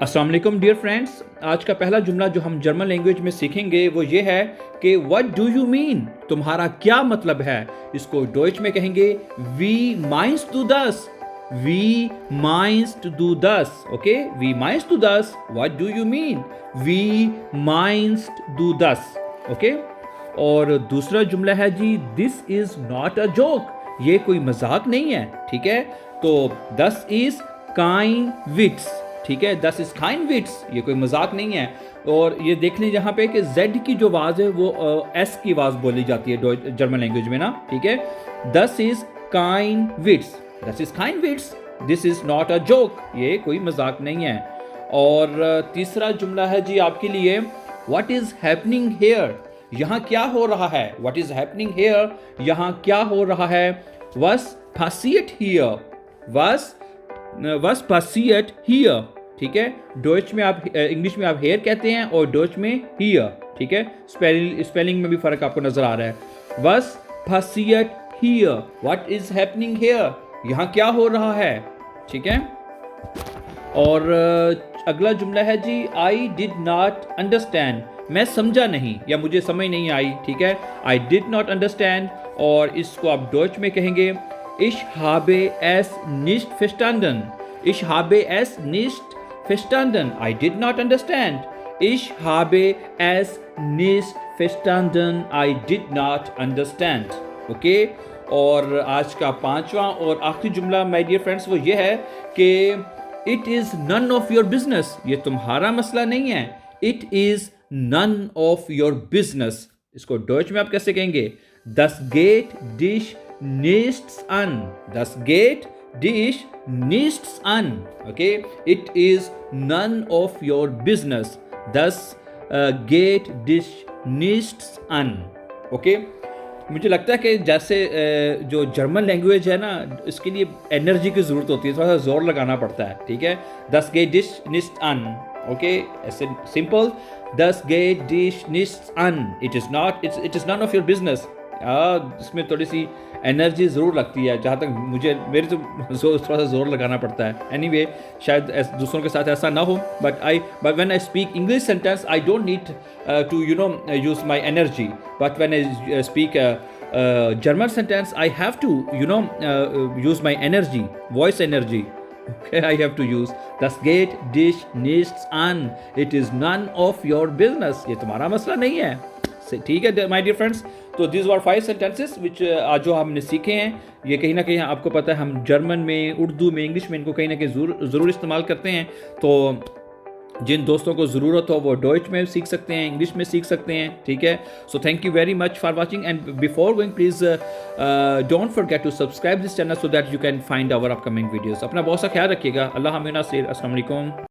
अस्सलाम वालेकुम dear friends. आज का पहला जुमला जो हम जर्मन लैंग्वेज में सीखेंगे वो ये है कि व्हाट डू यू मीन, तुम्हारा क्या मतलब है। इसको डॉइच में कहेंगे वी माइंस टू दस, वी माइंस टू डू दस। ओके, वी माइंस टू दस, व्हाट डू यू मीन, वी माइंस डू दस। ओके, और दूसरा जुमला है जी this is not a joke, ये कोई मजाक नहीं है। ठीक है, तो दस इज काइंड विट्स। ठीक है, दस इज काइंड विट्स, ये कोई मजाक नहीं है। और ये देख लें यहाँ पे कि जेड की जो आवाज़ है वो एस की आवाज़ बोली जाती है जर्मन लैंग्वेज में ना। ठीक है, दस इज काइंड विट्स, दस इज काइंड विट्स, this is not a joke, ये कोई मजाक नहीं है। और तीसरा जुमला है जी आपके लिए व्हाट इज हैपनिंग हेयर, यहाँ क्या हो रहा है। व्हाट इज हैपनिंग हेयर, यहाँ क्या हो रहा है। वस passiert hier, वस passiert hier। ठीक है, डॉइच में आप इंग्लिश में आप हेयर कहते हैं और डॉइच में हियर। ठीक है, स्पेलिंग में भी फर्क आपको नजर आ रहा है। वस passiert hier, what is happening here, यहाँ क्या हो रहा है। ठीक है, और अगला जुमला है जी आई डिड नॉट अंडरस्टैंड, मैं समझा नहीं या मुझे समझ नहीं आई। ठीक है, आई डिड नॉट अंडरस्टैंड, और इसको आप डॉइच में कहेंगे Ich habe es nicht verstanden. Ich habe es nicht verstanden. I did not understand. Ich habe es nicht verstanden. I did not understand. Okay? और आज का पांचवा और आखिरी जुमला माय डियर फ्रेंड्स वो ये है कि it is none of your business, ये तुम्हारा मसला नहीं है। It is none of your business, इसको डॉइच में आप कैसे कहेंगे। Das geht dich nichts an. Das geht dich nichts an. Okay? It is none of your business. Das geht dich nichts an. Okay? मुझे लगता है कि जैसे जो जर्मन लैंग्वेज है ना, इसके लिए एनर्जी की ज़रूरत होती है, थोड़ा सा जोर लगाना पड़ता है। ठीक है, Das geht dich nichts an. Okay, ऐसे simple, Das geht dich nichts an. It is none of your business. इसमें थोड़ी सी एनर्जी ज़रूर लगती है, जहाँ तक मेरे तो थोड़ा सा जोर लगाना पड़ता है। एनीवे, शायद दूसरों के साथ ऐसा ना हो, but when I speak English sentence I don't need to use my energy, but when I speak German sentence I have to use my energy, voice energy. Okay, I have to use das geht dich nichts an. It is none of your business. ये तुम्हारा मसला नहीं है। ठीक है my dear friends, तो this were 5 sentences विच आज जो हमने सीखे हैं, ये कहीं ना कहीं आपको पता है हम जर्मन में, उर्दू में, इंग्लिश में इनको कहीं ना कहीं ज़रूर इस्तेमाल करते हैं। तो जिन दोस्तों को ज़रूरत हो वो डॉइच में सीख सकते हैं, इंग्लिश में सीख सकते हैं। ठीक है, so thank you very much for watching, and before going please don't forget to subscribe this channel so that you can find our upcoming videos. अपना बहुत सा ख्याल रखिएगा। अल्लाह हामिद नासिर, अस्सलाम वालेकुम।